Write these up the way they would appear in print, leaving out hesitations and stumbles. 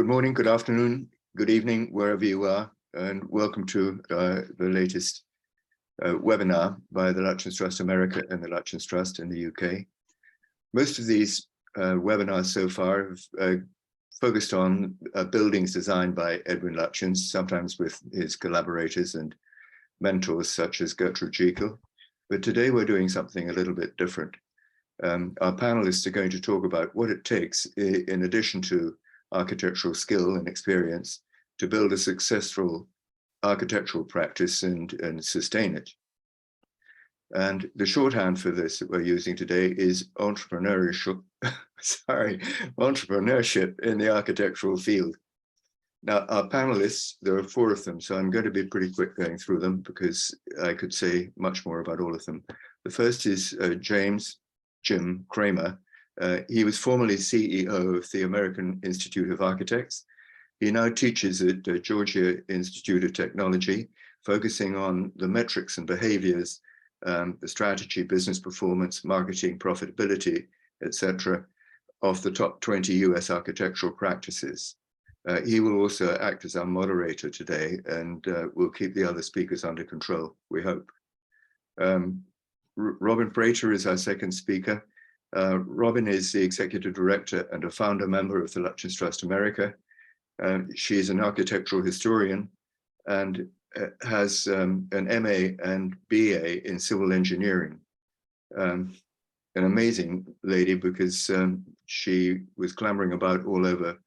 Good morning, good afternoon, good evening, wherever you are, and welcome to the latest webinar by the Lutyens Trust America and the Lutyens Trust in the UK. Most of these webinars so far have focused on buildings designed by Edwin Lutyens, sometimes with his collaborators and mentors such as Gertrude Jekyll. But today we're doing something a little bit different. Our panelists are going to talk about what it takes, in addition to architectural skill and experience, to build a successful architectural practice and sustain it. And the shorthand for this that we're using today is entrepreneurship, entrepreneurship in the architectural field. Now, our panelists, there are 4 of them, so I'm going to be pretty quick going through them because I could say much more about all of them. The first is Jim Cramer. He was formerly CEO of the American Institute of Architects. He now teaches at Georgia Institute of Technology, focusing on the metrics and behaviors, the strategy, business performance, marketing, profitability, etc., of the top 20 US architectural practices. He will also act as our moderator today, and will keep the other speakers under control, we hope. Robin Prater is our second speaker. Robin is the executive director and a founder member of the Lutyens Trust America. She is an architectural historian and has an MA and BA in civil engineering. An amazing lady because she was clambering about all over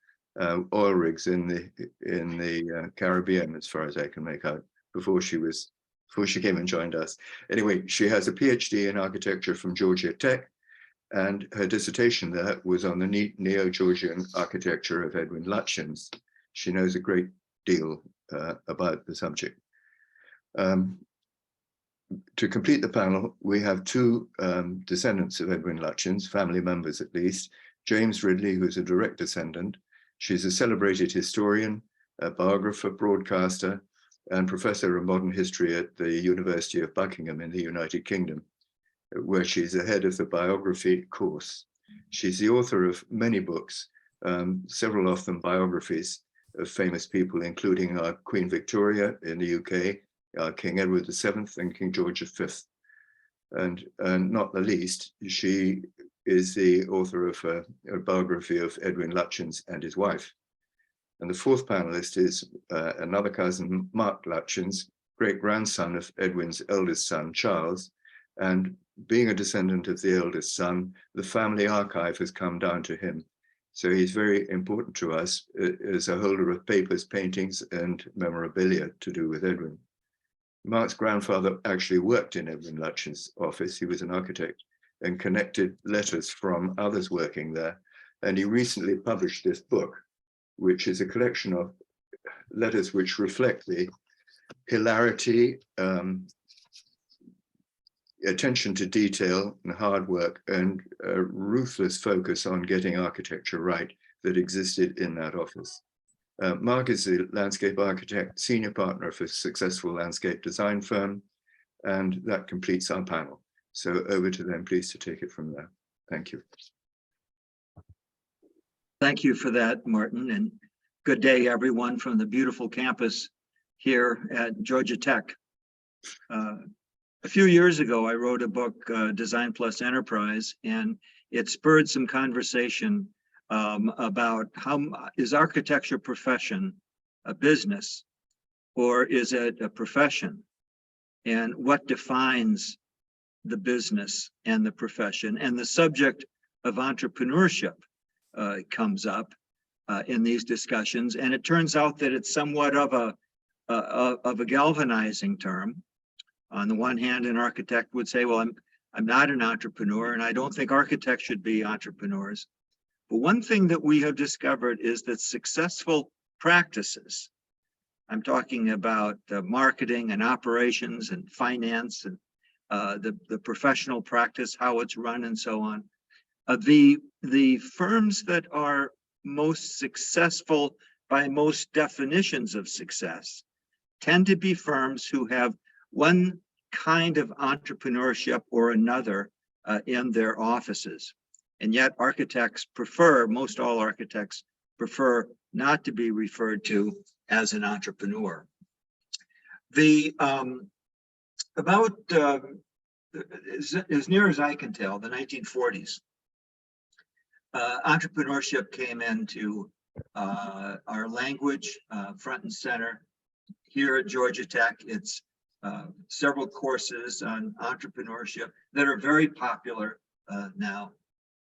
oil rigs in the Caribbean, as far as I can make out, before she came and joined us. Anyway, she has a PhD in architecture from Georgia Tech, and her dissertation there was on the Neo-Georgian architecture of Edwin Lutyens. She knows a great deal about the subject. To complete the panel, we have 2 descendants of Edwin Lutyens, family members at least. James Ridley, who's a direct descendant. She's a celebrated historian, a biographer, broadcaster, and professor of modern history at the University of Buckingham in the United Kingdom, where she's the head of the biography course. She's the author of many books, several of them biographies of famous people, including Queen Victoria in the UK, King Edward VII and King George V. And not the least, she is the author of a biography of Edwin Lutyens and his wife. And the 4th panelist is another cousin, Mark Lutyens, great-grandson of Edwin's eldest son, Charles. And being a descendant of the eldest son, the family archive has come down to him. So he's very important to us as a holder of papers, paintings, and memorabilia to do with Edwin. Mark's grandfather actually worked in Edwin Lutyens' office. He was an architect and connected letters from others working there. And he recently published this book, which is a collection of letters which reflect the hilarity, attention to detail and hard work, and a ruthless focus on getting architecture right that existed in that office. Mark is a landscape architect, senior partner of a successful landscape design firm, and that completes our panel. So over to them, please, to take it from there. Thank you. Thank you for that, Martin, and good day, everyone, from the beautiful campus here at Georgia Tech. A few years ago, I wrote a book, Design Plus Enterprise, and it spurred some conversation about how is architecture profession a business, or is it a profession? And what defines the business and the profession? And the subject of entrepreneurship comes up in these discussions, and it turns out that it's somewhat of a galvanizing term. On the one hand, an architect would say, well, I'm not an entrepreneur, and I don't think architects should be entrepreneurs. But one thing that we have discovered is that successful practices, I'm talking about marketing and operations and finance and the professional practice, how it's run and so on. The firms that are most successful by most definitions of success tend to be firms who have one kind of entrepreneurship or another in their offices. And yet architects prefer, most all architects prefer not to be referred to as an entrepreneur. The about as near as I can tell, the 1940s, entrepreneurship came into our language front and center. Here at Georgia Tech, it's several courses on entrepreneurship that are very popular now.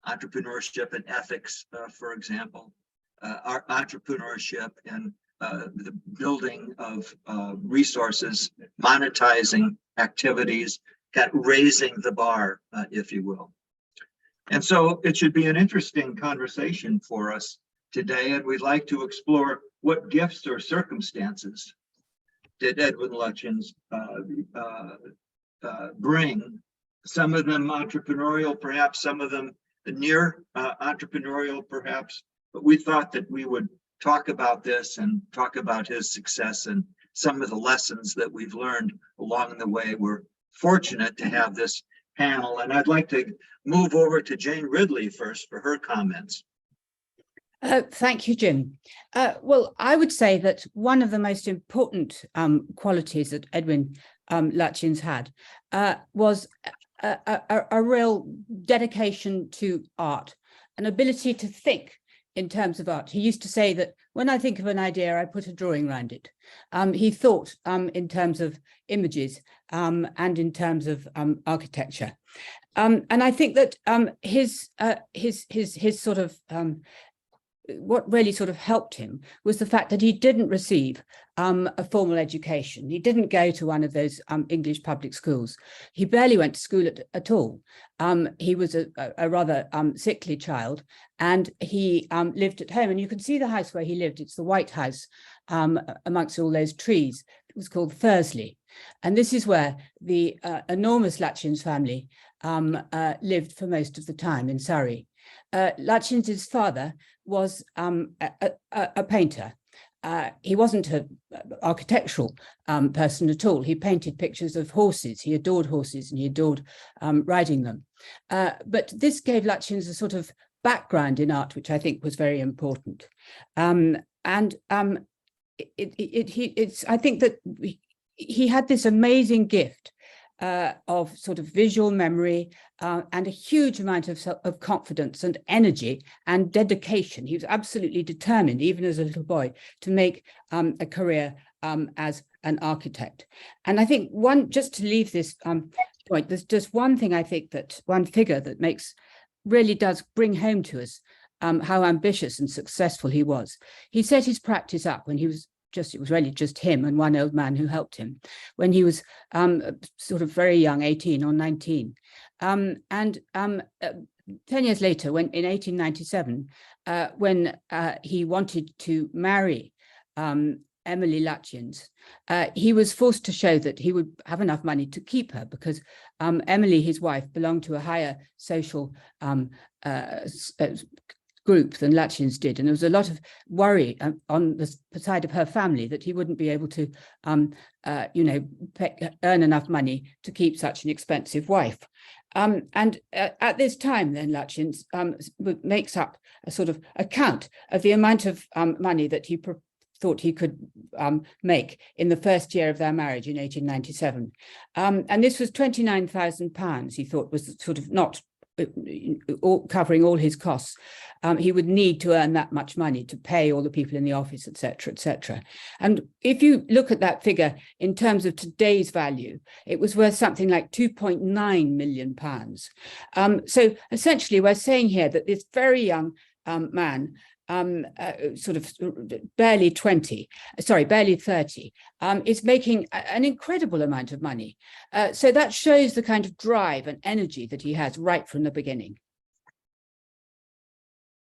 Entrepreneurship and ethics, for example, our entrepreneurship and the building of resources, monetizing activities, raising the bar, if you will. And so it should be an interesting conversation for us today, and we'd like to explore what gifts or circumstances did Edwin Lutyens bring. Some of them entrepreneurial, perhaps some of them near entrepreneurial, perhaps, but we thought that we would talk about this and talk about his success and some of the lessons that we've learned along the way. We're fortunate to have this panel, and I'd like to move over to Jane Ridley first for her comments. Thank you, Jim. Well, I would say that one of the most important qualities that Edwin Lutyens had was a real dedication to art, an ability to think in terms of art. He used to say that when I think of an idea, I put a drawing around it. He thought in terms of images and in terms of architecture. And I think that his sort of what really sort of helped him was the fact that he didn't receive a formal education. He didn't go to one of those English public schools. He barely went to school at all. He was a rather sickly child, and he lived at home. And you can see the house where he lived. It's the White House amongst all those trees. It was called Thursley. And this is where the enormous Lutyens family lived for most of the time in Surrey. Lutyens' father was a painter. He wasn't an architectural person at all. He painted pictures of horses. He adored horses and he adored riding them. But this gave Lutyens a sort of background in art, which I think was very important. I think that he had this amazing gift of sort of visual memory and a huge amount of confidence and energy and dedication. He was absolutely determined, even as a little boy, to make a career as an architect. And I think just to leave this point, there's just one thing I think that one figure that really does bring home to us how ambitious and successful he was. He set his practice up when he was it was really just him and one old man who helped him when he was sort of very young, 18 or 19. 10 years later, in 1897, when he wanted to marry Emily Lutyens, he was forced to show that he would have enough money to keep her, because Emily, his wife, belonged to a higher social group than Lutyens did, and there was a lot of worry on the side of her family that he wouldn't be able to, earn enough money to keep such an expensive wife. At this time, then Lutyens makes up a sort of account of the amount of money that he thought he could make in the first year of their marriage in 1897, and this was £29,000. He thought was sort of not covering all his costs. He would need to earn that much money to pay all the people in the office, etc., etc. And if you look at that figure in terms of today's value, it was worth something like £2.9 million. So essentially, we're saying here that this very young man, sort of barely 30, is making an incredible amount of money. So that shows the kind of drive and energy that he has right from the beginning.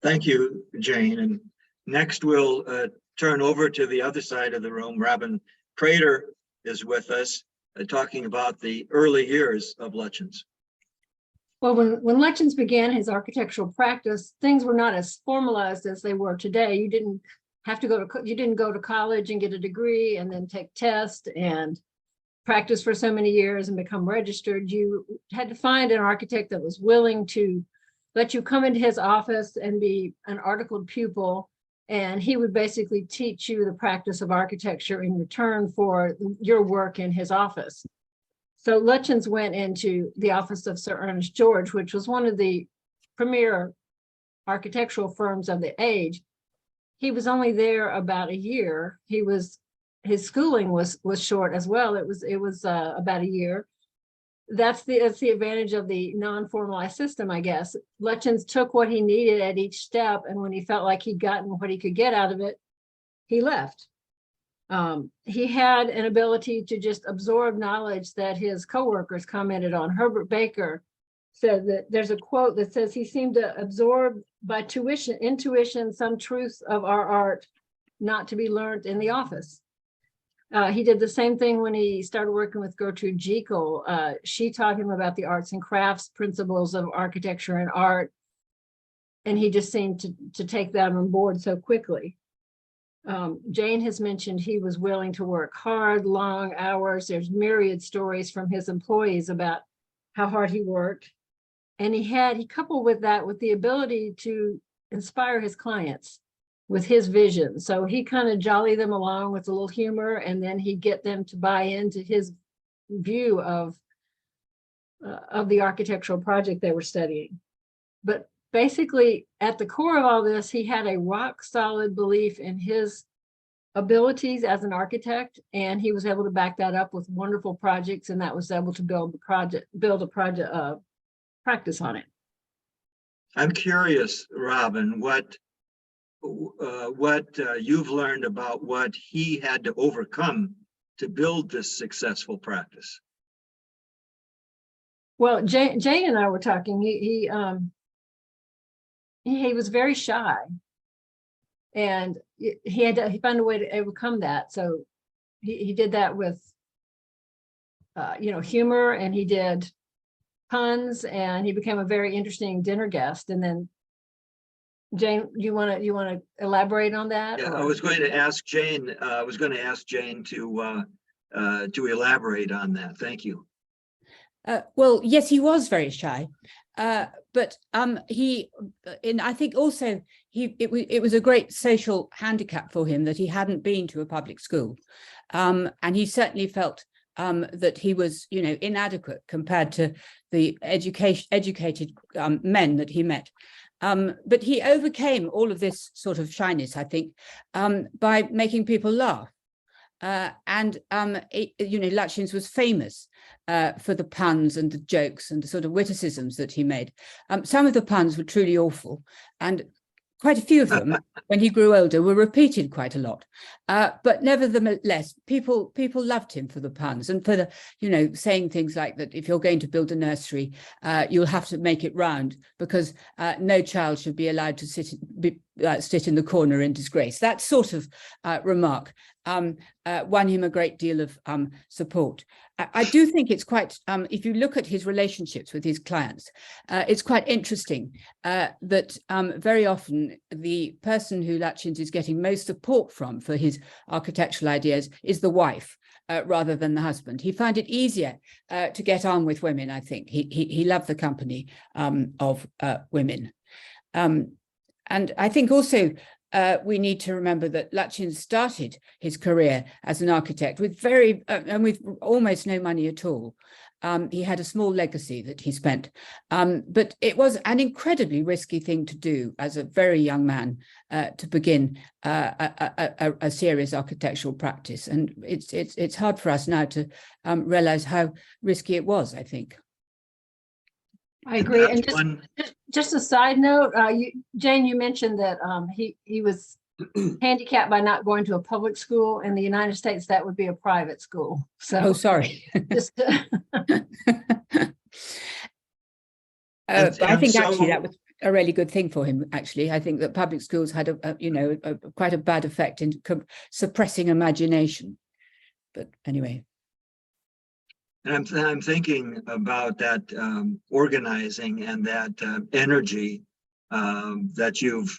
Thank you, Jane. And next we'll turn over to the other side of the room. Robin Prater is with us, talking about the early years of Lutyens. Well, when Lutyens began his architectural practice, things were not as formalized as they were today. You didn't go to college and get a degree and then take tests and practice for so many years and become registered. You had to find an architect that was willing to let you come into his office and be an articled pupil And he would basically teach you the practice of architecture in return for your work in his office. So Lutyens went into the office of Sir Ernest George, which was one of the premier architectural firms of the age. He was only there about a year. His schooling was short as well. It was about a year. That's the advantage of the non-formalized system, I guess. Lutyens took what he needed at each step, and when he felt like he'd gotten what he could get out of it, he left. He had an ability to just absorb knowledge that his coworkers commented on. Herbert Baker said that there's a quote that says he seemed to absorb by intuition some truths of our art not to be learned in the office. He did the same thing when he started working with Gertrude Jekyll. She taught him about the arts and crafts principles of architecture and art, and he just seemed to take that on board so quickly. Jane has mentioned he was willing to work hard, long hours. There's myriad stories from his employees about how hard he worked. And he coupled with that with the ability to inspire his clients with his vision. So he kind of jolly them along with a little humor, and then he'd get them to buy into his view of the architectural project they were studying. But basically, at the core of all this, he had a rock solid belief in his abilities as an architect, and he was able to back that up with wonderful projects, and that was able to build a practice on it. I'm curious, Robin, what you've learned about what he had to overcome to build this successful practice. Well, Jane and I were talking. He was very shy, and he found a way to overcome that. So he did that with humor, and he did puns, and he became a very interesting dinner guest. And then Jane, you want to elaborate on that? Yeah, I was going to ask Jane. To elaborate on that. Thank you. Well, yes, he was very shy, but I think also it was a great social handicap for him that he hadn't been to a public school, and he certainly felt that he was, inadequate compared to the educated men that he met. But he overcame all of this sort of shyness, I think, by making people laugh. Lutyens was famous for the puns and the jokes and the sort of witticisms that he made. Some of the puns were truly awful, and quite a few of them, when he grew older, were repeated quite a lot. But nevertheless, people loved him for the puns and for the, saying things like that if you're going to build a nursery, you'll have to make it round because no child should be allowed to sit in the corner in disgrace. That sort of remark won him a great deal of support. I do think it's quite, if you look at his relationships with his clients, it's quite interesting that very often the person who Lutyens is getting most support from for his architectural ideas is the wife rather than the husband. He found it easier to get on with women, I think. He loved the company of women. And I think also we need to remember that Lutyens started his career as an architect with with almost no money at all. He had a small legacy that he spent, but it was an incredibly risky thing to do as a very young man to begin a serious architectural practice. And it's hard for us now to realize how risky it was, I think. I agree. And just a side note, Jane, you mentioned that he was handicapped by not going to a public school. In the United States, that would be a private school. So, sorry. Just I think actually that was a really good thing for him. Actually, I think that public schools had quite a bad effect in suppressing imagination. But anyway. And I'm thinking about that organizing and that energy that you've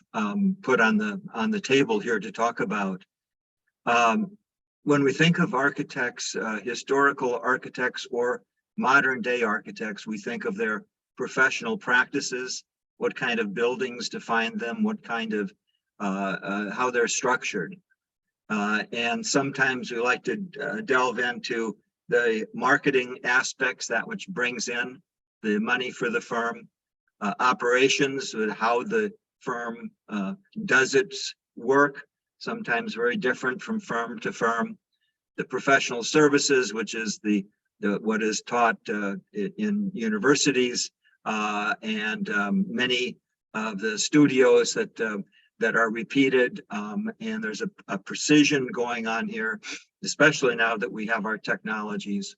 put on the table here to talk about. When we think of architects, historical architects or modern day architects, we think of their professional practices, what kind of buildings define them, what kind of how they're structured. And sometimes we like to delve into the marketing aspects, that which brings in the money for the firm, operations, how the firm does its work, sometimes very different from firm to firm, the professional services, which is the what is taught in universities, and many of the studios that are repeated, and there's a precision going on here, especially now that we have our technologies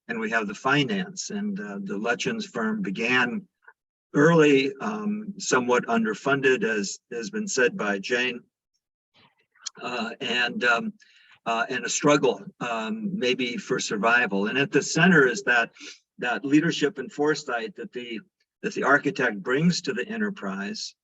and we have the finance. And the Lutyens firm began early, somewhat underfunded, as has been said by Jane, and a struggle maybe for survival. And at the center is that leadership and foresight that the architect brings to the enterprise.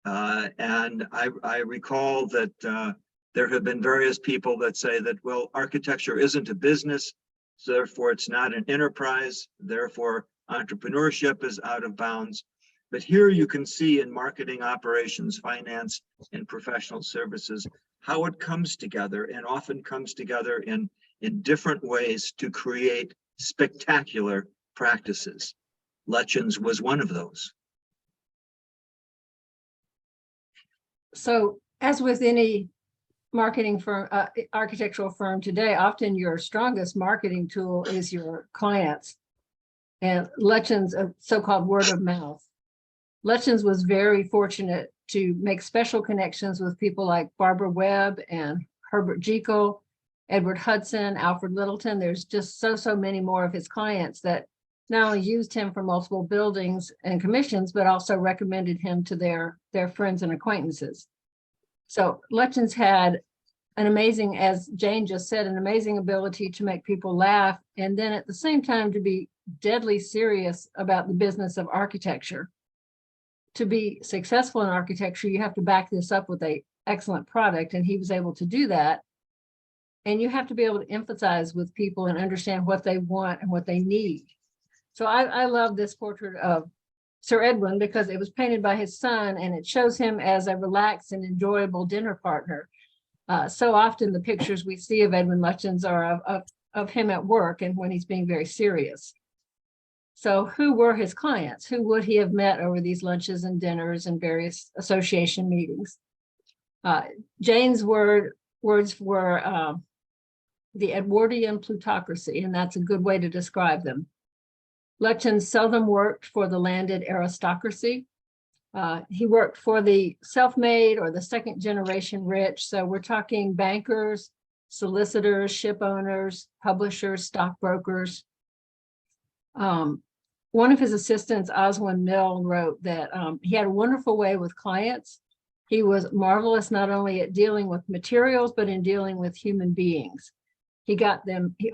And I recall that there have been various people that say that, well, architecture isn't a business, so therefore it's not an enterprise, therefore entrepreneurship is out of bounds. But here you can see in marketing, operations, finance, and professional services, how it comes together, and often comes together in different ways to create spectacular practices. Lutyens was one of those. So as with any marketing firm, architectural firm today, often your strongest marketing tool is your clients. And Lutyens, so-called word of mouth. Lutyens was very fortunate to make special connections with people like Barbara Webb and Herbert Jekyll, Edward Hudson, Alfred Littleton. There's just so many more of his clients that not only used him for multiple buildings and commissions, but also recommended him to their friends and acquaintances. So Lutyens had an amazing, as Jane just said, an amazing ability to make people laugh, and then at the same time to be deadly serious about the business of architecture. To be successful in architecture, you have to back this up with an excellent product, and he was able to do that. And you have to be able to emphasize with people and understand what they want and what they need. So I love this portrait of Sir Edwin because it was painted by his son, and it shows him as a relaxed and enjoyable dinner partner. So often the pictures we see of Edwin Lutyens are of him at work and when he's being very serious. So who were his clients? Who would he have met over these lunches and dinners and various association meetings? Jane's words were the Edwardian plutocracy, and that's a good way to describe them. Lutyens seldom worked for the landed aristocracy. He worked for the self-made or the second generation rich. So we're talking bankers, solicitors, ship owners, publishers, stockbrokers. One of his assistants, Oswin Mill, wrote that he had a wonderful way with clients. He was marvelous not only at dealing with materials, but in dealing with human beings. He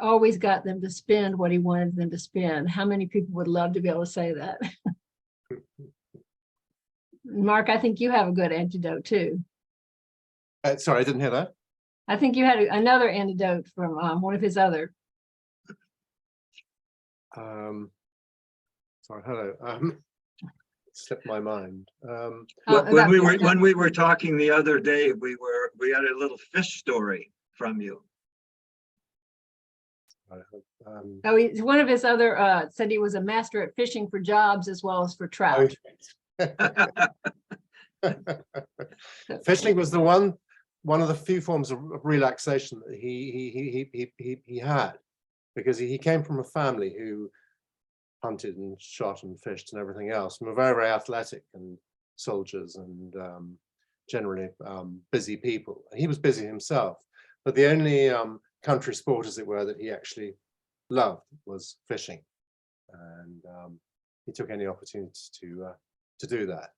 always got them to spend what he wanted them to spend. How many people would love to be able to say that? Mark, I think you have a good antidote too. Sorry, I didn't hear that. I think you had another antidote from one of his other. Sorry, hello. Slipped my mind. When we were talking the other day, we had a little fish story from you. One of his other said he was a master at fishing for jobs as well as for trout. Fishing was the one of the few forms of relaxation that he had, because he came from a family who hunted and shot and fished and everything else, and were very, very athletic and soldiers and generally busy people. He was busy himself, but the only country sport, as it were, that he actually loved was fishing, and he took any opportunity to do that.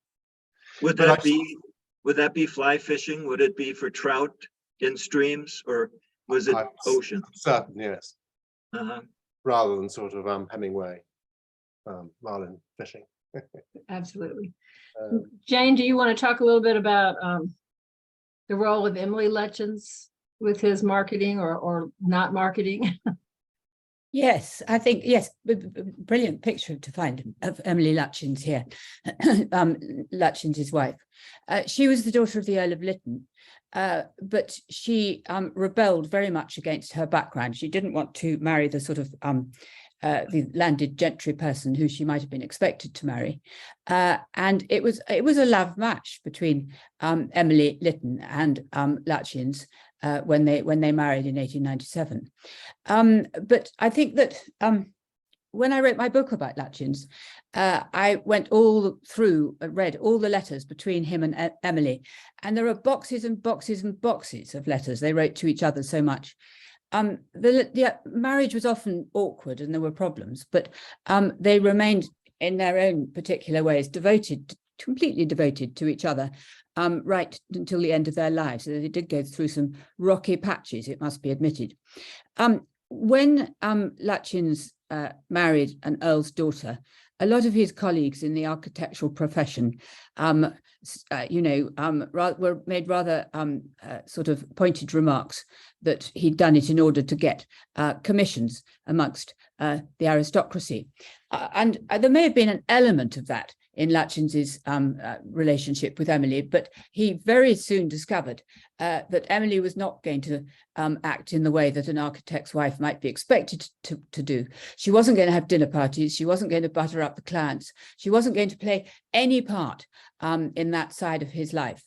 Would that be fly fishing? Would it be for trout in streams, or was it ocean? Certain, yes. Uh-huh. Rather than sort of Hemingway marlin fishing. Absolutely. Jane, do you want to talk a little bit about the role of Emily Lutyens with his marketing or not marketing? Yes, I think, yes, brilliant picture to find of Emily Lutyens here, Lutyens' wife. She was the daughter of the Earl of Lytton, but she rebelled very much against her background. She didn't want to marry the sort of the landed gentry person who she might have been expected to marry. And it was a love match between Emily Lytton and Lutyens when they married in 1897. But I think that when I wrote my book about Lutyens, I went all through, read all the letters between him and Emily, and there are boxes and boxes and boxes of letters they wrote to each other so much. The marriage was often awkward and there were problems, but they remained in their own particular ways completely devoted to each other right until the end of their lives. So they did go through some rocky patches, it must be admitted. When Lutyens married an earl's daughter, a lot of his colleagues in the architectural profession, were made rather sort of pointed remarks that he'd done it in order to get commissions amongst the aristocracy. And there may have been an element of that in Lutyens's relationship with Emily, but he very soon discovered that Emily was not going to act in the way that an architect's wife might be expected to do. She wasn't going to have dinner parties. She wasn't going to butter up the clients. She wasn't going to play any part in that side of his life.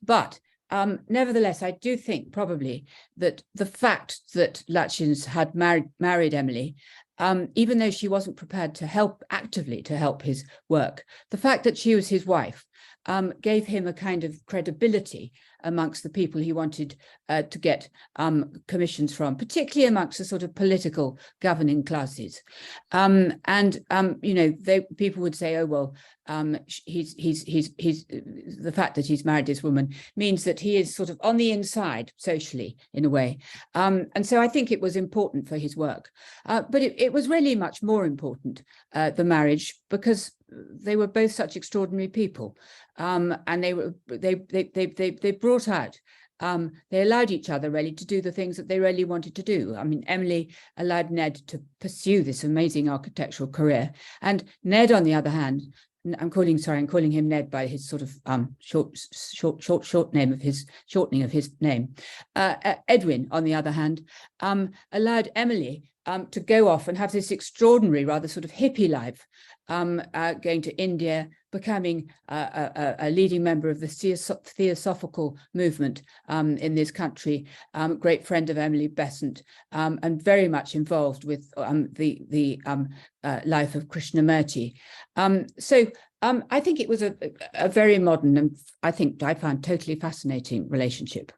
But nevertheless, I do think probably that the fact that Lutyens had married Emily, even though she wasn't prepared to actively help his work, the fact that she was his wife gave him a kind of credibility amongst the people he wanted to get commissions from, particularly amongst the sort of political governing classes. People would say, oh, well, he's the fact that he's married this woman means that he is sort of on the inside socially in a way. And so I think it was important for his work. But it was really much more important, the marriage, because they were both such extraordinary people. And they brought out, they allowed each other really to do the things that they really wanted to do. I mean, Emily allowed Ned to pursue this amazing architectural career, and Ned, on the other hand, I'm calling him Ned by his sort of shortening of his name. Edwin, on the other hand, allowed Emily to go off and have this extraordinary, rather sort of hippie life, going to India, becoming a leading member of the Theosophical movement in this country, great friend of Emily Besant, and very much involved with the life of Krishnamurti. So I think it was a very modern and I found totally fascinating relationship.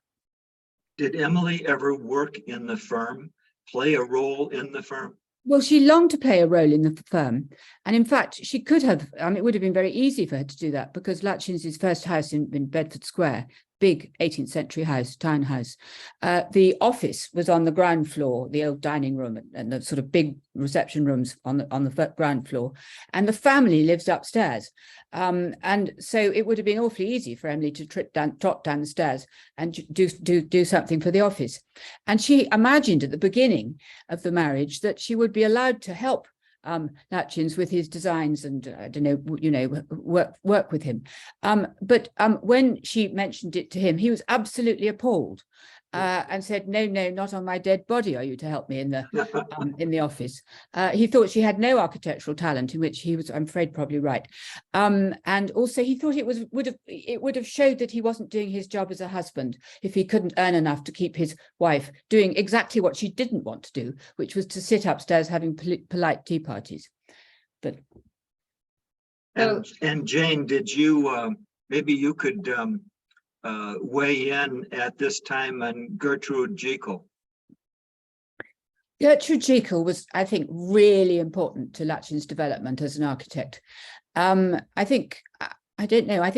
Did Emily ever work in the firm, play a role in the firm? Well, she longed to play a role in the firm. And in fact, she could have, it would have been very easy for her to do that, because Lutyens' first house in Bedford Square, big 18th century house, townhouse, the office was on the ground floor, the old dining room and the sort of big reception rooms on the ground floor. And the family lives upstairs. And so it would have been awfully easy for Emily to trot down the stairs and do something for the office. And she imagined at the beginning of the marriage that she would be allowed to help Lutyens with his designs and work with him. But when she mentioned it to him, he was absolutely appalled. And said, no, not on my dead body are you to help me in the office. He thought she had no architectural talent, in which he was, I'm afraid, probably right. And also he thought it would have showed that he wasn't doing his job as a husband if he couldn't earn enough to keep his wife doing exactly what she didn't want to do, which was to sit upstairs having polite tea parties. But and Jane, did you maybe you could weigh in at this time on Gertrude Jekyll? Gertrude Jekyll was, I think, really important to Lutyens' development as an architect. I think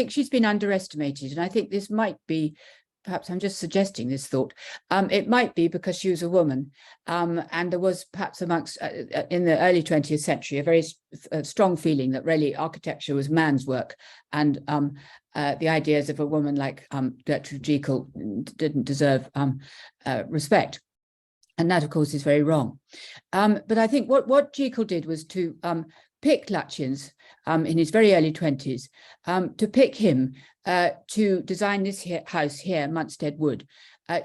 she's been underestimated, and I think this might be, perhaps I'm just suggesting this thought, it might be because she was a woman, and there was perhaps amongst, in the early 20th century, a very strong feeling that really architecture was man's work, and the ideas of a woman like Gertrude Jekyll didn't deserve respect. And that, of course, is very wrong. But I think what Jekyll did was to pick Lutyens in his very early 20s, to pick him to design this house here, Munstead Wood.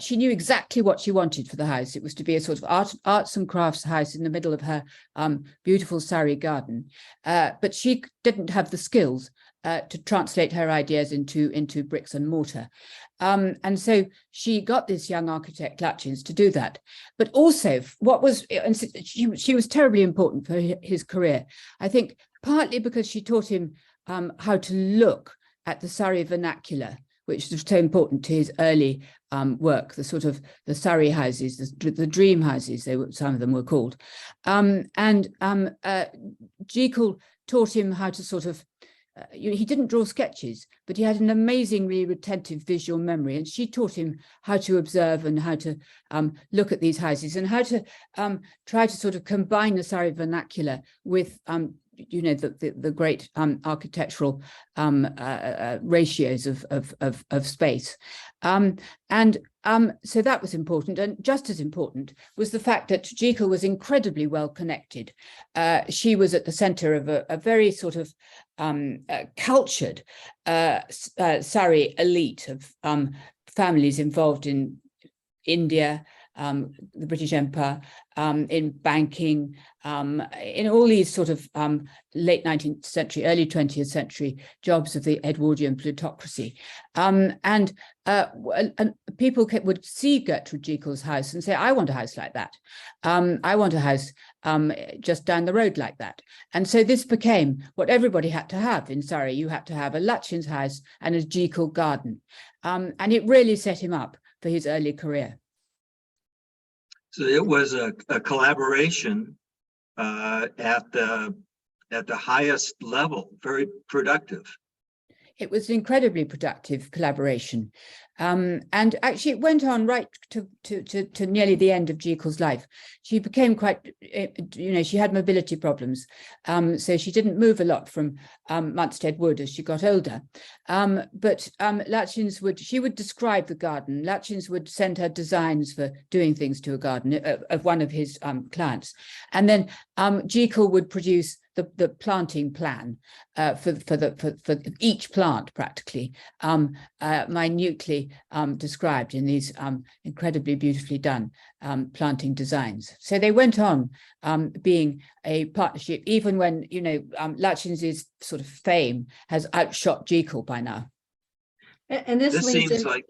She knew exactly what she wanted for the house. It was to be a sort of arts and crafts house in the middle of her beautiful Surrey garden. But she didn't have the skills to translate her ideas into bricks and mortar. And so she got this young architect Lutyens to do that. But also what was, she was terribly important for his career, I think, partly because she taught him how to look at the Surrey vernacular, which was so important to his early work, the sort of the Surrey houses, the dream houses, some of them were called. Jekyll taught him how to sort of, he didn't draw sketches, but he had an amazingly retentive visual memory, and she taught him how to observe and how to look at these houses and how to try to sort of combine the Surrey vernacular with the great architectural ratios of space. So that was important, and just as important was the fact that Jekyll was incredibly well connected. She was at the center of a very sort of cultured Surrey elite of families involved in India, the British Empire, in banking, in all these sort of late 19th century, early 20th century jobs of the Edwardian plutocracy. And people would see Gertrude Jekyll's house and say, I want a house like that. I want a house just down the road like that. And so this became what everybody had to have in Surrey. You had to have a Lutyens house and a Jekyll garden. And it really set him up for his early career. So it was a collaboration at the highest level, very productive. It was an incredibly productive collaboration. And actually it went on right to nearly the end of Jekyll's life. She became quite, she had mobility problems. So she didn't move a lot from Munstead Wood as she got older. But Lutyens she would describe the garden. Lutyens would send her designs for doing things to a garden of one of his clients. And then Jekyll would produce the planting plan for each plant, practically, minutely described in these incredibly beautifully done planting designs. So they went on being a partnership, even when Lutyens' sort of fame has outshot Jekyll by now. And this seems like,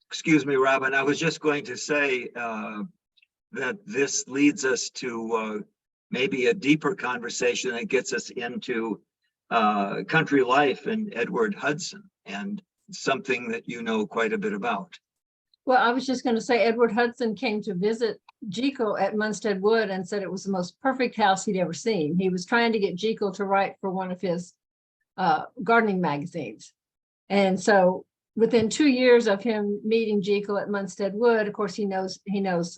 excuse me, Robin, I was just going to say that this leads us to maybe a deeper conversation that gets us into country life and Edward Hudson, and something that you know quite a bit about. Well, I was just going to say Edward Hudson came to visit Jekyll at Munstead Wood and said it was the most perfect house he'd ever seen. He was trying to get Jekyll to write for one of his gardening magazines. And so within 2 years of him meeting Jekyll at Munstead Wood, of course, he knows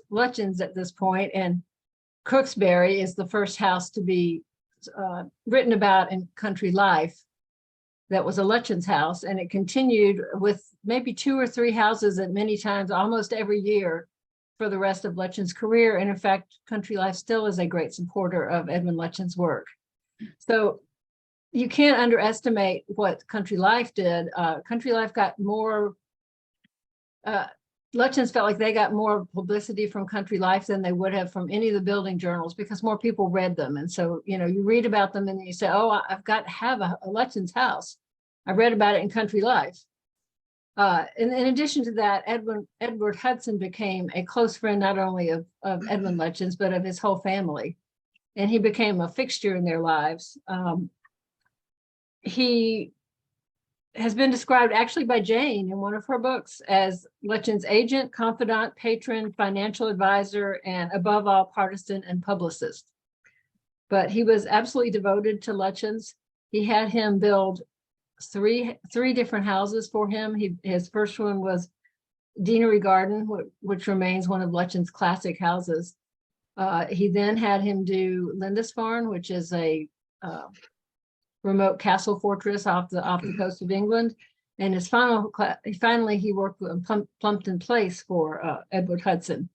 Lutyens at this point, and Crooksbury is the first house to be written about in Country Life that was a Lutyens house, and it continued with maybe 2 or 3 houses at many times, almost every year for the rest of Lutyens' career. And in fact, Country Life still is a great supporter of Edwin Lutyens' work. So you can't underestimate what Country Life did. Country Life got more, Lutyens felt like they got more publicity from Country Life than they would have from any of the building journals, because more people read them. And so, you read about them and you say, oh, I've got to have a Lutyens house. I read about it in Country Life. In addition to that, Edward Hudson became a close friend, not only of Edwin Lutyens, but of his whole family. And he became a fixture in their lives. He has been described actually by Jane in one of her books as Lutyens' agent, confidant, patron, financial advisor, and above all, partisan and publicist. But he was absolutely devoted to Lutyens. He had him build three different houses for him. His first one was Deanery Garden, which remains one of Lutyens' classic houses. He then had him do Lindisfarne, which is a remote castle fortress off the coast of England. And finally he worked with Plumpton Place for Edward Hudson.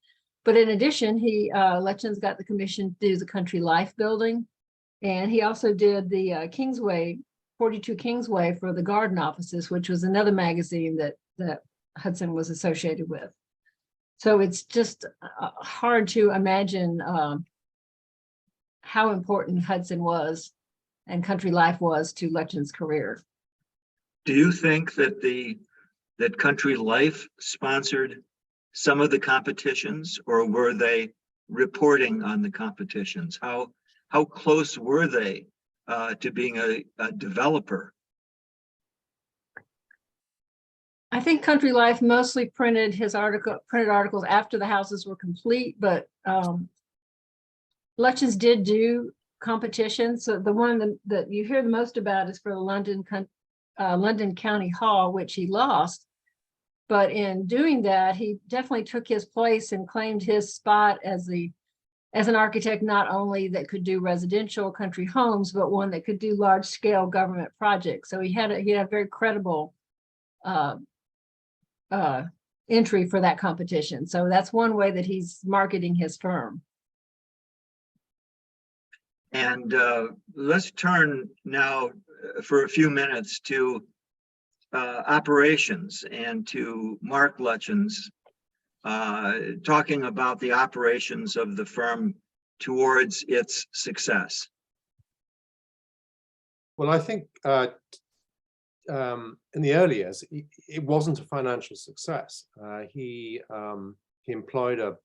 But in addition, Lutyens got the commission to do the Country Life building. And he also did the Kingsway, 42 Kingsway for the Garden Offices, which was another magazine that Hudson was associated with. So it's just hard to imagine how important Hudson was and Country Life was to Lutyens' career. Do you think that that Country Life sponsored some of the competitions, or were they reporting on the competitions? How close were they to being a developer? I think Country Life mostly printed articles after the houses were complete, but Lutyens did do competitions. So the one that you hear the most about is for the London County Hall, which he lost. But in doing that, he definitely took his place and claimed his spot as an architect, not only that could do residential country homes, but one that could do large scale government projects. So he had a very credible entry for that competition. So that's one way that he's marketing his firm. And let's turn now for a few minutes to operations and to Mark Lutyens, talking about the operations of the firm towards its success. Well, I think in the early years, it wasn't a financial success. He employed a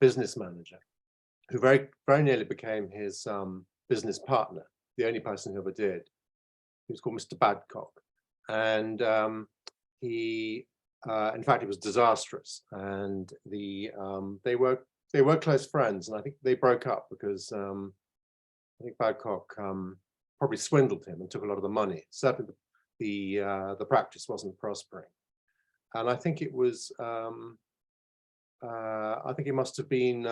business manager who very nearly became his business partner, the only person who ever did. He was called Mr. Badcock, and in fact, it was disastrous. And they were close friends, and I think they broke up because I think Badcock probably swindled him and took a lot of the money. Certainly, the practice wasn't prospering, and I think it was. I think it must have been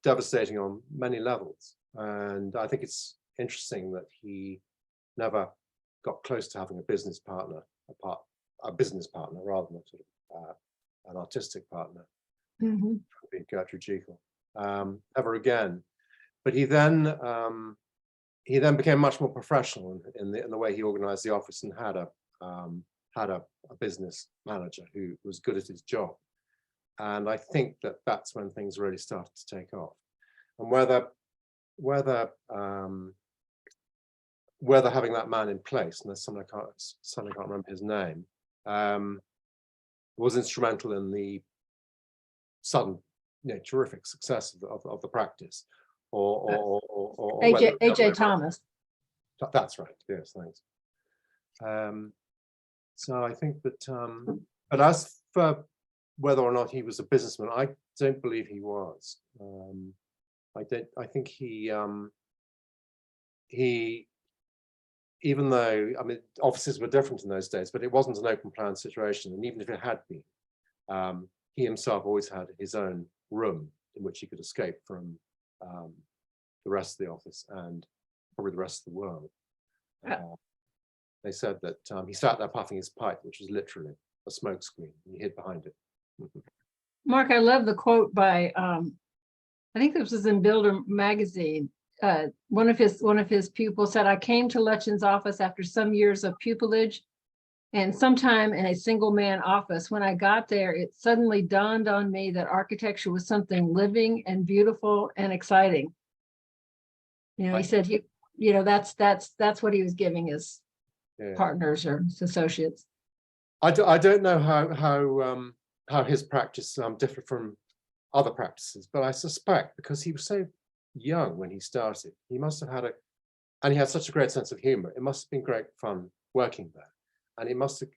devastating on many levels, and I think it's interesting that he never got close to having a business partner, rather than sort of an artistic partner, Gertrude Jekyll, ever again. But he then became much more professional in the way he organized the office and had a business manager who was good at his job. And I think that that's when things really started to take off. And whether having that man in place, and there's someone I can't remember his name, was instrumental in the sudden, terrific success of the practice, or AJ Thomas. That's right. Yes, thanks. So I think that, but as for whether or not he was a businessman, I don't believe he was. I think he, even though, I mean, offices were different in those days, but it wasn't an open plan situation. And even if it had been, he himself always had his own room in which he could escape from the rest of the office and probably the rest of the world. They said that he sat there puffing his pipe, which was literally a smoke screen, and he hid behind it. Mark, I love the quote by, I think this was in Builder magazine. One of his pupils said, "I came to Lutyens' office after some years of pupillage and sometime in a single man office. When I got there, it suddenly dawned on me that architecture was something living and beautiful and exciting." He said that's what he was giving his partners or his associates. I don't know how his practice differed from other practices, but I suspect because he was so young when he started, he must have had and he had such a great sense of humor. It must have been great fun working there, and he must have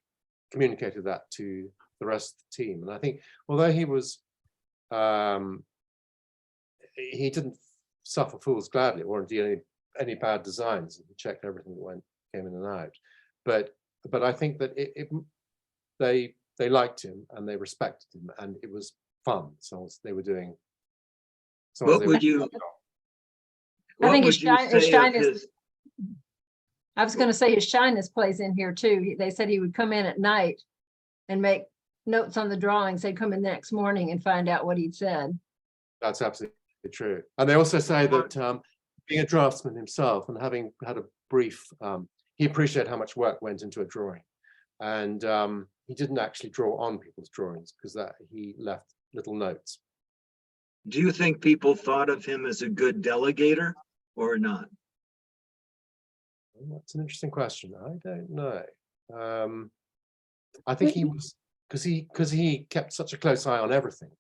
communicated that to the rest of the team. And I think, although he was, he didn't suffer fools gladly or indeed any bad designs. He checked everything that came in and out. But I think that they liked him and they respected him, and it was fun. So they were doing. What would you? I think his shyness. I was going to say his shyness plays in here too. They said he would come in at night and make notes on the drawings. They'd come in the next morning and find out what he'd said. That's absolutely true. And they also say that being a draftsman himself and having had a brief, he appreciated how much work went into a drawing. And he didn't actually draw on people's drawings because he left little notes. Do you think people thought of him as a good delegator or not? That's an interesting question. I don't know. I think he was, because he kept such a close eye on everything.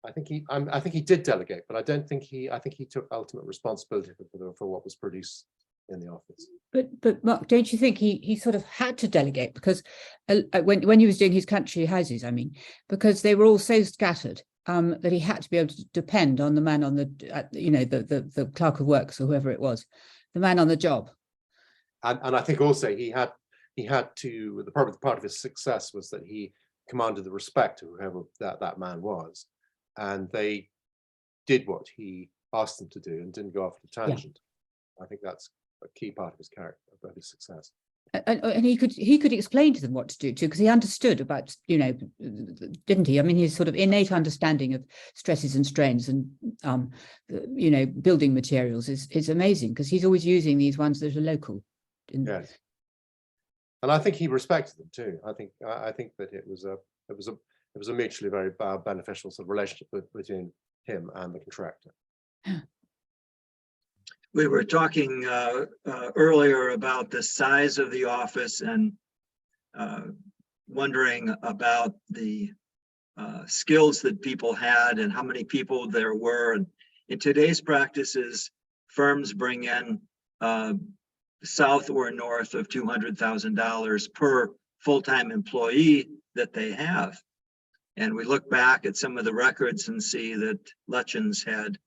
I think he did delegate, but I don't think I think he took ultimate responsibility for what was produced in the office. But Mark, don't you think he sort of had to delegate because when he was doing his country houses, I mean, because they were all so scattered that he had to be able to depend on the man on the the clerk of works or whoever it was, the man on the job. And I think also he had to, part of his success was that he commanded the respect of whoever that man was, and they did what he asked them to do and didn't go off the tangent. Yeah. I think that's a key part of his character, of his success. And he could explain to them what to do too, because he understood about, didn't he? I mean, his sort of innate understanding of stresses and strains and building materials is amazing, because he's always using these ones that are local. Yes, and I think he respected them too. I think that it was a mutually very beneficial sort of relationship between him and the contractor. We were talking earlier about the size of the office and wondering about the skills that people had and how many people there were. And in today's practices, firms bring in south or north of $200,000 per full-time employee that they have. And we look back at some of the records and see that Lutyens had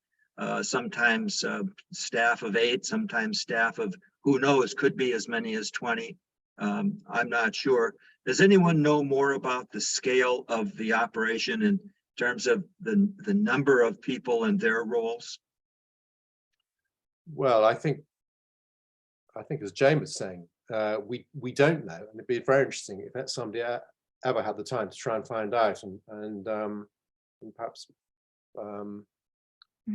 sometimes staff of 8, sometimes staff of, who knows, could be as many as 20. I'm not sure. Does anyone know more about the scale of the operation in terms of the number of people and their roles? Well, I think as James was saying, we don't know, and it'd be very interesting if somebody ever had the time to try and find out and perhaps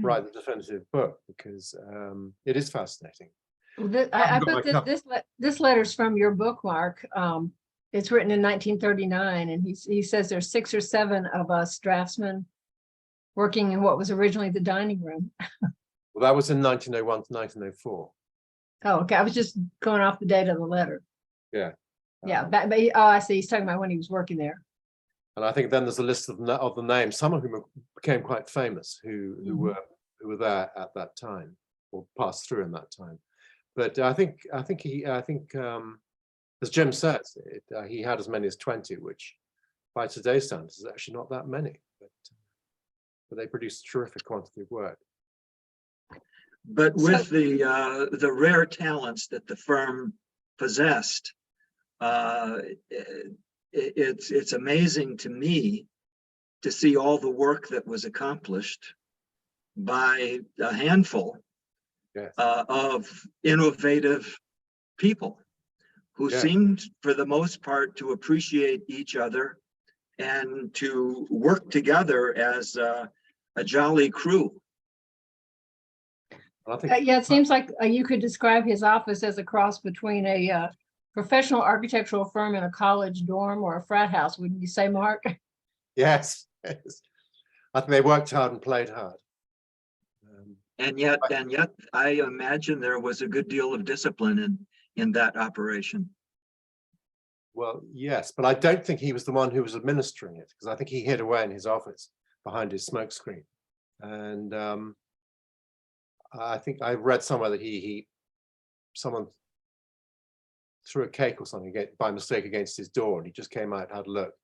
write the definitive book, because it is fascinating. Well, I put this letter's from your book, Mark. It's written in 1939, and he says there's 6 or 7 of us draftsmen working in what was originally the dining room. Well, that was in 1901 to 1904. Oh, okay. I was just going off the date of the letter. Yeah. Yeah. I see. He's talking about when he was working there. And I think then there's a list of the names, some of whom became quite famous, who were there at that time or passed through in that time. But I think as Jim says, he had as many as 20, which by today's standards is actually not that many. But they produced a terrific quantity of work. But with the rare talents that the firm possessed, it's amazing to me to see all the work that was accomplished by a handful of innovative people who seemed, for the most part, to appreciate each other and to work together as a jolly crew. Yeah, it seems like you could describe his office as a cross between a professional architectural firm in a college dorm or a frat house, wouldn't you say, Mark? Yes. I think they worked hard and played hard. And yet, I imagine there was a good deal of discipline in that operation. Well, yes, but I don't think he was the one who was administering it, because I think he hid away in his office behind his smoke screen. And I think I read somewhere that someone threw a cake or something by mistake against his door, and he just came out, had a look,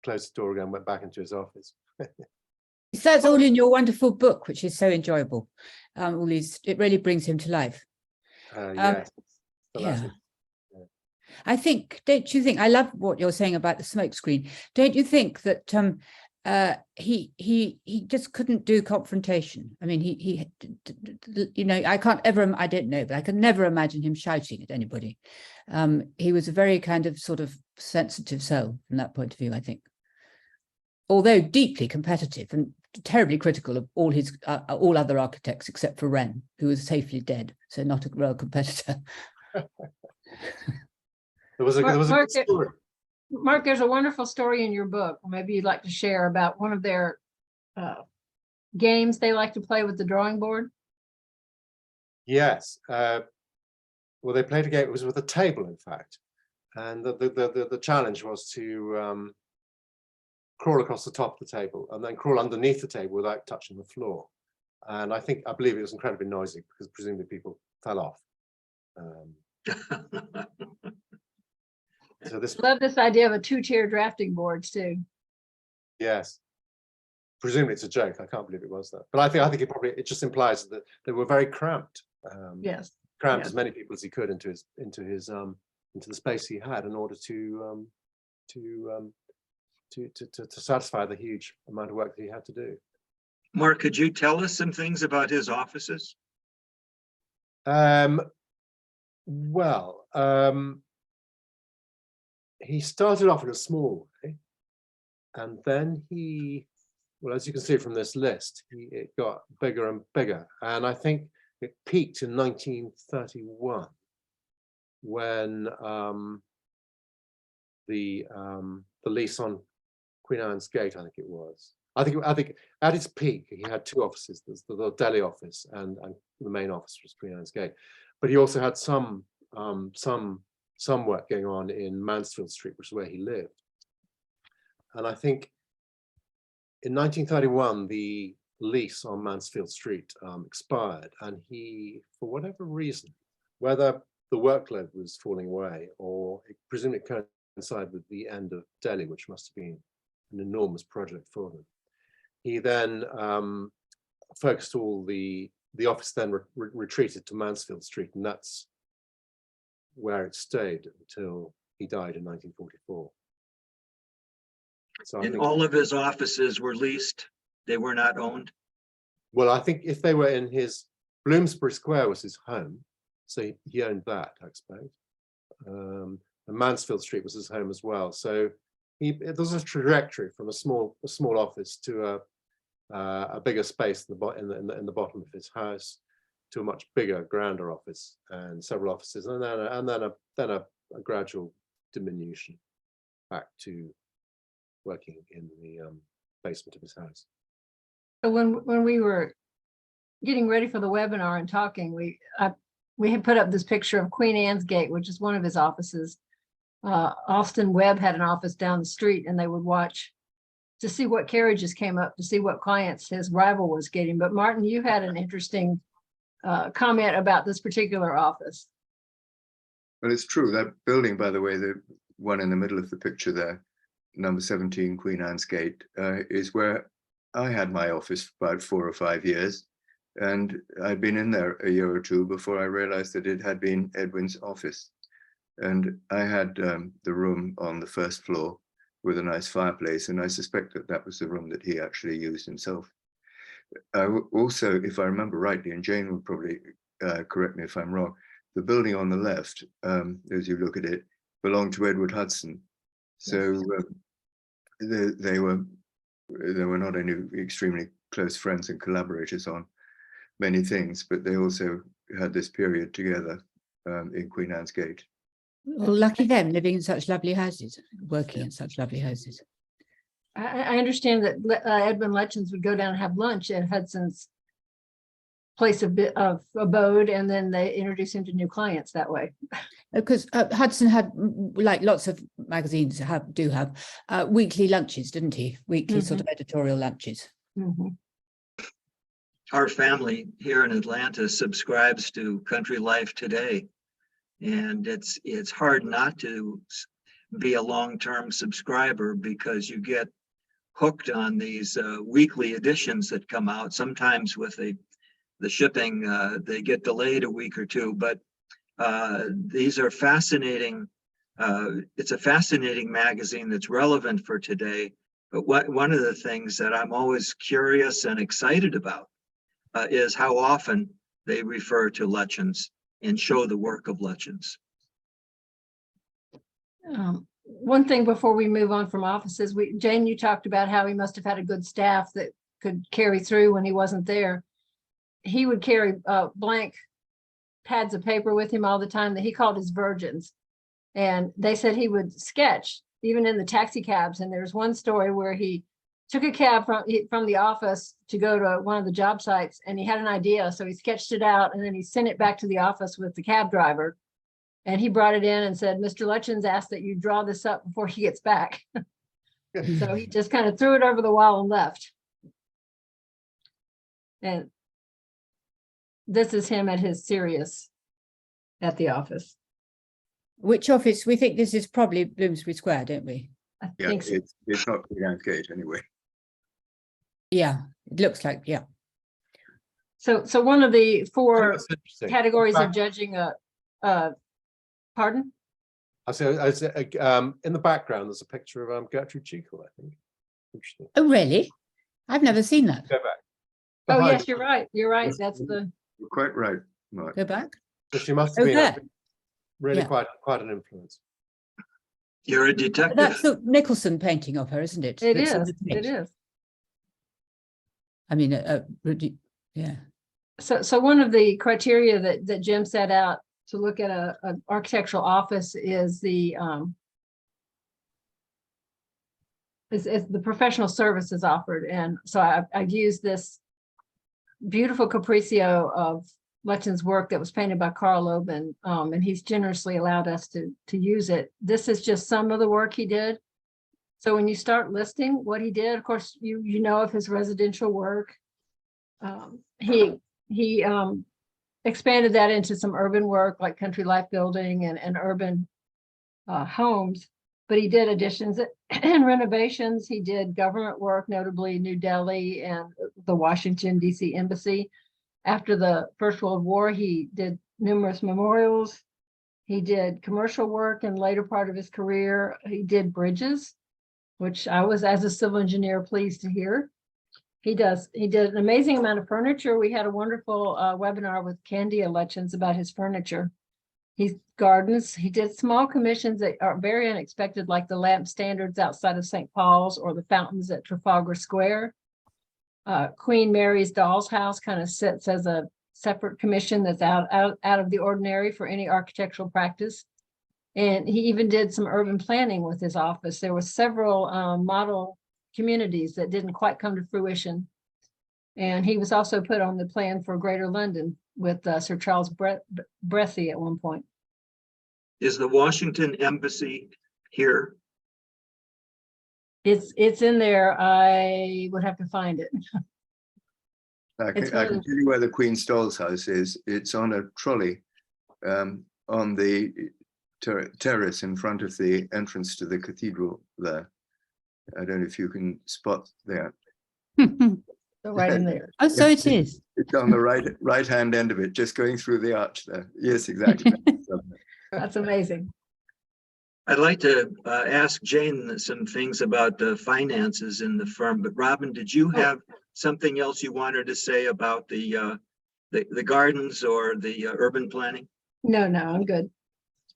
closed the door again, went back into his office. That's all in your wonderful book, which is so enjoyable. It really brings him to life. Yes. Yeah. I think, don't you think, I love what you're saying about the smoke screen. Don't you think that he just couldn't do confrontation. I mean, you know, I don't know, but I can never imagine him shouting at anybody. He was a very kind of sort of sensitive soul from that point of view, I think. Although deeply competitive and terribly critical of all his all other architects except for Wren, who was safely dead, so not a real competitor. There was a good story. Mark, there's a wonderful story in your book. Maybe you'd like to share about one of their games they like to play with the drawing board. Yes. Well, they played a game. It was with a table, in fact, and the challenge was to crawl across the top of the table and then crawl underneath the table without touching the floor. And I believe it was incredibly noisy because presumably people fell off. So this, Love this idea of a two-tier drafting boards too. yes, presumably it's a joke. I can't believe it was that, but I think it just implies that they were very cramped. Yes, cramped yes. as many people as he could into the space he had in order to satisfy the huge amount of work that he had to do. Mark, could you tell us some things about his offices? He started off in a small way, and then well, as you can see from this list, it got bigger and bigger, and I think it peaked in 1931 when the lease on Queen Anne's Gate, I think it was. I think at its peak he had two offices. There's the Delhi office and the main office was Queen Anne's Gate, but he also had some work going on in Mansfield Street, which is where he lived. And I think in 1931 the lease on Mansfield Street expired, and he, for whatever reason, whether the workload was falling away or it presumably coincided with the end of Delhi, which must have been an enormous project for them, he then focused all the office then retreated to Mansfield Street, and that's where it stayed until he died in 1944. So And all of his offices were leased, they were not owned? Well, I think if they were in his, Bloomsbury Square was his home, so he owned that, I expect. And Mansfield Street was his home as well. So there was a trajectory from a small office to a bigger space in the bottom of his house, to a much bigger, grander office and several offices, and then a gradual diminution back to working in the basement of his house. So when we were getting ready for the webinar and talking, we had put up this picture of Queen Anne's Gate, which is one of his offices. Austin Webb had an office down the street, and they would watch to see what carriages came up, to see what clients his rival was getting. But Martin, you had an interesting comment about this particular office. Well, it's true. That building, by the way, the one in the middle of the picture there, number 17 Queen Anne's Gate, is where I had my office for about 4 or 5 years. And I'd been in there a year or two before I realized that it had been Edwin's office. And I had the room on the first floor with a nice fireplace, and I suspect that that was the room that he actually used himself. Also, if I remember rightly, and Jane will probably correct me if I'm wrong, the building on the left, as you look at it, belonged to Edward Hudson. So they were not only extremely close friends and collaborators on many things, but they also had this period together in Queen Anne's Gate. Well, lucky them, living in such lovely houses, working in such lovely houses. I understand that Edwin Lutyens would go down and have lunch at Hudson's place of abode, and then they introduce him to new clients that way. Because Hudson had, like lots of magazines do have, weekly lunches, didn't he? Weekly sort of editorial lunches. Our family here in Atlanta subscribes to Country Life Today, and it's hard not to be a long-term subscriber because you get hooked on these weekly editions that come out. Sometimes with the shipping, they get delayed a week or two, but these are fascinating. It's a fascinating magazine that's relevant for today. But one of the things that I'm always curious and excited about is how often they refer to Lutyens and show the work of Lutyens. One thing before we move on from offices, Jane, you talked about how he must have had a good staff that could carry through when he wasn't there. He would carry blank pads of paper with him all the time that he called his virgins. And they said he would sketch even in the taxi cabs. And there's one story where he took a cab from the office to go to one of the job sites, and he had an idea. So he sketched it out and then he sent it back to the office with the cab driver. And he brought it in and said, Mr. Lutyens asked that you draw this up before he gets back. So he just kind of threw it over the wall and left. And this is him at his Sirius at the office. Which office? We think this is probably Bloomsbury Square, don't we? I Yeah, think so. it's not Queen Anne's Gate anyway. Yeah, it looks like, yeah. So one of the four That's interesting. categories In of fact, judging pardon? I say, in the background, there's a picture of Gertrude Jekyll, I think. Interesting. Oh, really? I've never seen that. Go back. Oh, Behind- yes, you're right. You're right. That's the, You're quite right, Mark. Go back. So she must Oh, have been there. really Yeah. quite an influence. You're a detective. That's the Nicholson painting of her, isn't it? it That's in is, the it page. is. I mean, yeah. So one of the criteria that Jim set out to look at an architectural office is the professional services offered. And so I've used this beautiful capriccio of Lutyens' work that was painted by Carl Loben, and he's generously allowed us to use it. This is just some of the work he did. So when you start listing what he did, of course, you know of his residential work. He expanded that into some urban work like country life building and urban homes, but he did additions and renovations. He did government work, notably New Delhi and the Washington, D.C. Embassy. After the First World War, he did numerous memorials. He did commercial work in later part of his career. He did bridges, which I was, as a civil engineer, pleased to hear. He did an amazing amount of furniture. We had a wonderful webinar with Candia Lutyens about his furniture. He's gardens. He did small commissions that are very unexpected, like the lamp standards outside of St. Paul's or the fountains at Trafalgar Square. Queen Mary's Doll's House kind of sits as a separate commission that's out of the ordinary for any architectural practice. And he even did some urban planning with his office. There were several model communities that didn't quite come to fruition. And he was also put on the plan for Greater London with Sir Charles Brethy at one point. Is the Washington Embassy here? It's in there. I would have to find it. I It's can one of tell you where the Queen's Dolls House is. It's on a trolley on the terrace in front of the entrance to the cathedral there. I don't know if you can spot that. So right in there. Oh, so it is. It's on the right hand end of it, just going through the arch there. Yes, exactly. That's amazing. I'd like to ask Jane some things about the finances in the firm, but Robin, did you have something else you wanted to say about the gardens or the urban planning? No, I'm good.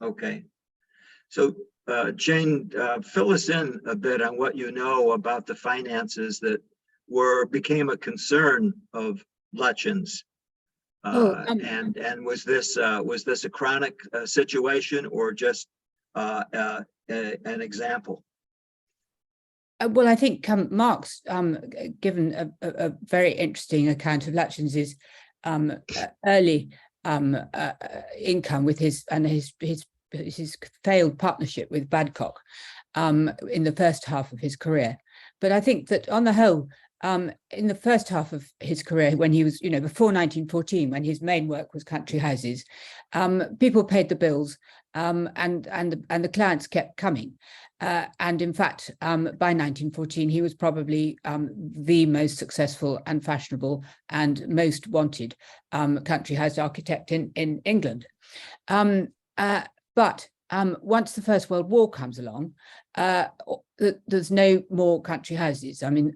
Okay. So Jane, fill us in a bit on what you know about the finances that became a concern of Lutyens. And was this a chronic situation or just an example? Well, I think Mark's given a very interesting account of Lutyens' early income with his failed partnership with Badcock in the first half of his career. But I think that on the whole, in the first half of his career, when he was, before 1914, when his main work was country houses, people paid the bills and the clients kept coming. And in fact, by 1914, he was probably the most successful and fashionable and most wanted country house architect in England. But once the First World War comes along, that there's no more country houses. I mean,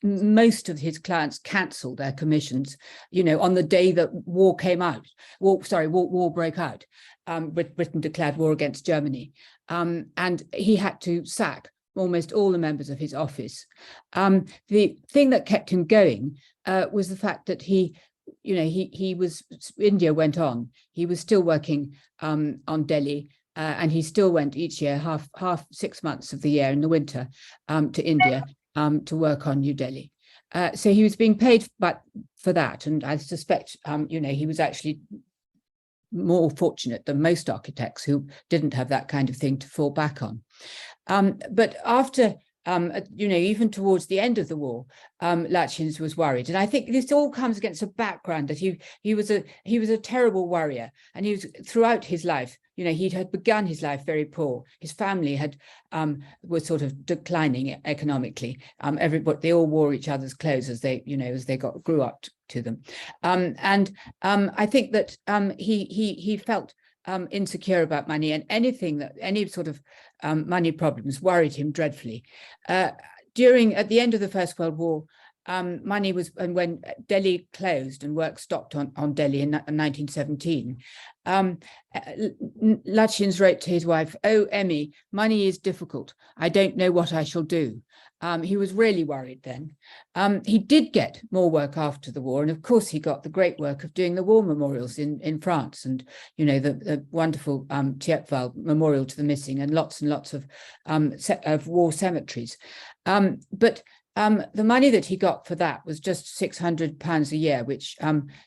most of his clients cancelled their commissions, you know, on the day that war broke out. Britain declared war against Germany, and he had to sack almost all the members of his office. The thing that kept him going was the fact that India went on. He was still working on Delhi, and he still went each year, half 6 months of the year in the winter, to India to work on New Delhi. So he was being paid for that, and I suspect he was actually more fortunate than most architects who didn't have that kind of thing to fall back on. But after, even towards the end of the war, Lutyens was worried, and I think this all comes against a background that he was a terrible worrier, and he was throughout his life. He had begun his life very poor. His family was sort of declining economically. They all wore each other's clothes as they grew up to them, and I think that he felt insecure about money, and any sort of money problems worried him dreadfully. At the end of the First World War, money was, and when Delhi closed and work stopped on Delhi in 1917, Lutyens wrote to his wife, "Oh, Emmy, money is difficult. I don't know what I shall do." He was really worried then. He did get more work after the war, and of course he got the great work of doing the war memorials in France, and the wonderful Thiepval Memorial to the Missing, and lots of war cemeteries. But the money that he got for that was just £600 a year, which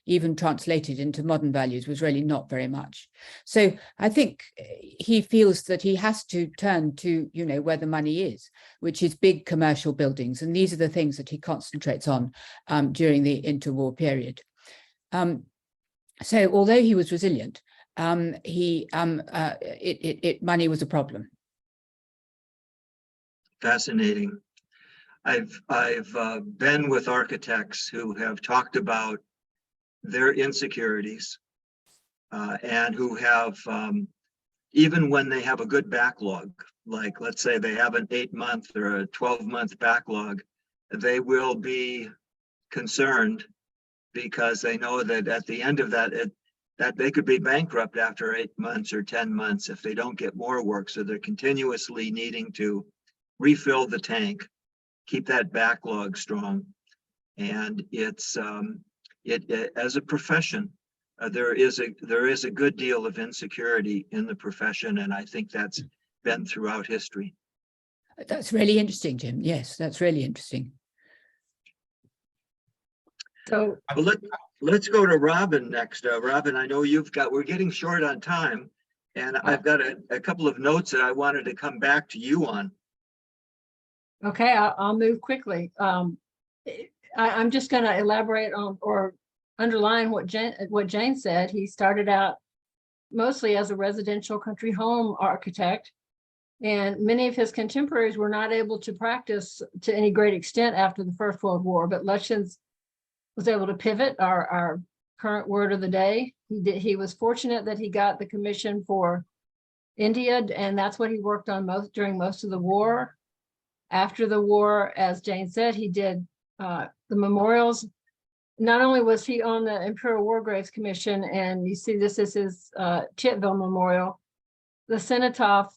even translated into modern values was really not very much. So I think he feels that he has to turn to, where the money is, which is big commercial buildings. And these are the things that he concentrates on during the interwar period. So although he was resilient, money was a problem. Fascinating. I've been with architects who have talked about their insecurities and who have, even when they have a good backlog, like let's say they have an 8-month or a 12-month backlog, they will be concerned because they know that at the end of that, that they could be bankrupt after 8 months or 10 months if they don't get more work. So they're continuously needing to refill the tank, keep that backlog strong. And it's as a profession, there is a good deal of insecurity in the profession, and I think that's been throughout history. That's really interesting, Jim. Yes, that's really interesting. So Well, let's go to Robin next. Robin, I know we're getting short on time, and I've got a couple of notes that I wanted to come back to you on. okay, I'll move quickly. I'm just going to elaborate on or underline what Jane said. He started out mostly as a residential country home architect, and many of his contemporaries were not able to practice to any great extent after the First World War, but Lutyens was able to pivot, our current word of the day. He was fortunate that he got the commission for India, and that's what he worked on during most of the war. After the war, as Jane said, he did the memorials. Not only was he on the Imperial War Graves Commission, and you see this is his Thiepval Memorial, the cenotaph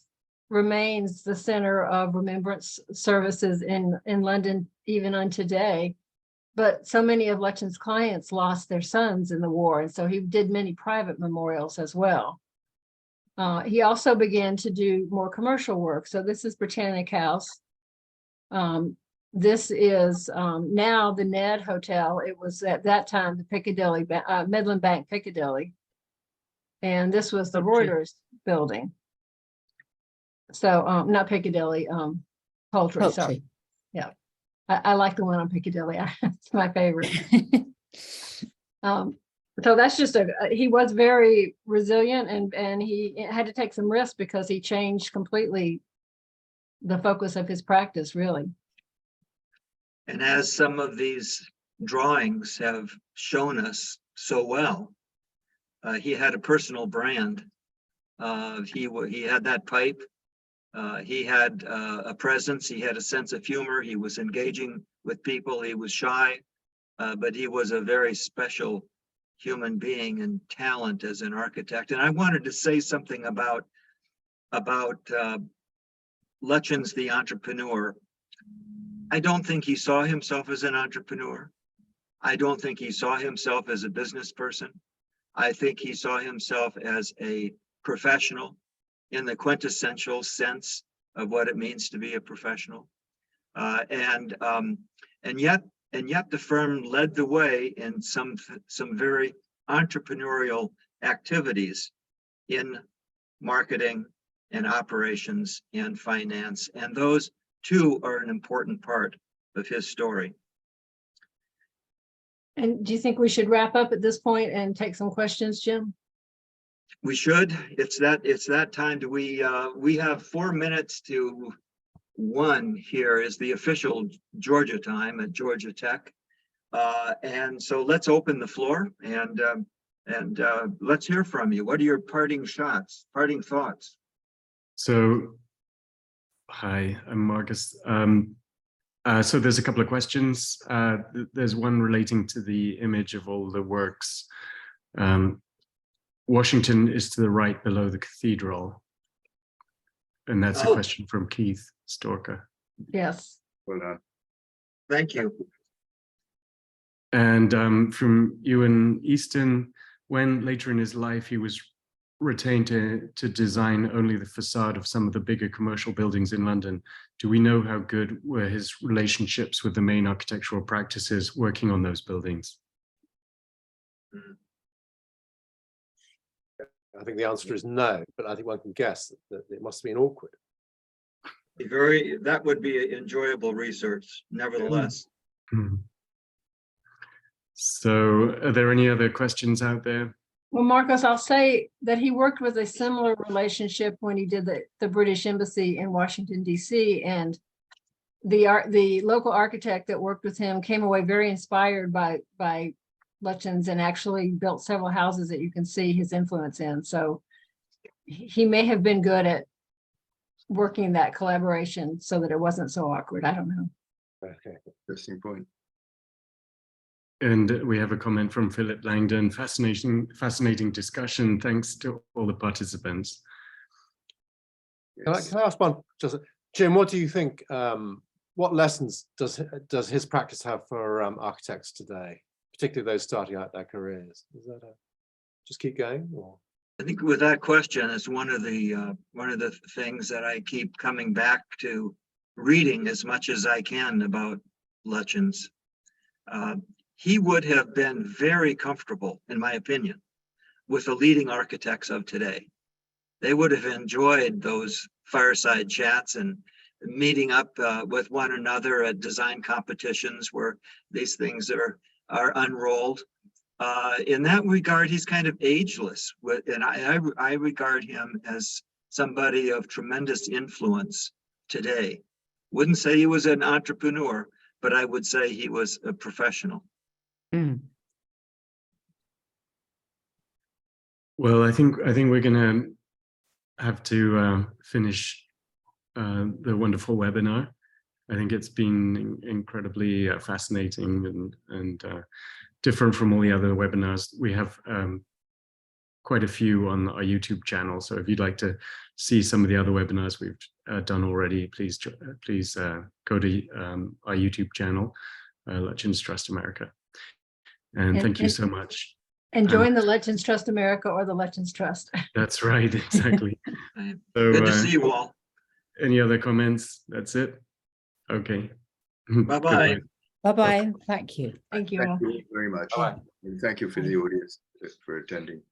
remains the center of remembrance services in London even on today. But so many of Lutyens' clients lost their sons in the war, and so he did many private memorials as well. He also began to do more commercial work. So this is Britannic House. This is now the Ned Hotel. It was at that time the Piccadilly, Midland Bank Piccadilly. And this was the Reuters building. So not Piccadilly, Poultry. Sorry. Yeah, I like the one on Piccadilly. It's my favorite. So that's just he was very resilient, and he had to take some risks because he changed completely the focus of his practice, really. And as some of these drawings have shown us so well, he had a personal brand. He had that pipe He had a presence, he had a sense of humor, he was engaging with people, he was shy, but he was a very special human being and talent as an architect. And I wanted to say something about Lutyens, the entrepreneur. I don't think he saw himself as an entrepreneur. I don't think he saw himself as a business person. I think he saw himself as a professional in the quintessential sense of what it means to be a professional. And yet the firm led the way in some very entrepreneurial activities in marketing and operations and finance. And those too are an important part of his story. And do you think we should wrap up at this point and take some questions, Jim? We should. It's that time. Do we have 4 minutes to 1 here is the official Georgia time at Georgia Tech. And so let's open the floor and let's hear from you. What are your parting thoughts? So, hi, I'm Marcus. So there's a couple of questions. There's one relating to the image of all the works. Washington is to the right below the cathedral. And that's a question from Keith Storker. Yes. Well done. Thank you. And from Ewan Easton, when later in his life he was retained to design only the facade of some of the bigger commercial buildings in London, do we know how good were his relationships with the main architectural practices working on those buildings? I think the answer is no, but I think one can guess that it must have been awkward. That would be enjoyable research, nevertheless. So are there any other questions out there? Well, Marcus, I'll say that he worked with a similar relationship when he did the British Embassy in Washington, D.C. And the local architect that worked with him came away very inspired by Lutyens and actually built several houses that you can see his influence in. So he may have been good at working that collaboration so that it wasn't so awkward. I don't know. Okay, interesting point. And we have a comment from Philip Langdon. Fascinating discussion. Thanks to all the participants. Yes. Can I ask one? Just Jim, what do you think? What lessons does his practice have for architects today, particularly those starting out their careers? Is that just keep going, or? I think with that question, it's one of the things that I keep coming back to reading as much as I can about Lutyens. He would have been very comfortable, in my opinion, with the leading architects of today. They would have enjoyed those fireside chats and meeting up with one another at design competitions where these things are unrolled. In that regard, he's kind of ageless, and I regard him as somebody of tremendous influence today. Wouldn't say he was an entrepreneur, but I would say he was a professional. Well, I think we're going to have to finish the wonderful webinar. I think it's been incredibly fascinating and different from all the other webinars. We have quite a few on our YouTube channel. So if you'd like to see some of the other webinars we've done already, please go to our YouTube channel, Lutyens Trust America. And thank you so much. And join the Lutyens Trust America or the Lutyens Trust. That's right, exactly. So, Good to see you all. Any other comments? That's it? Okay. Bye-bye. Bye-bye. Thank you. Thank you all. Thank you very much. Bye-bye. And thank you for the audience for attending.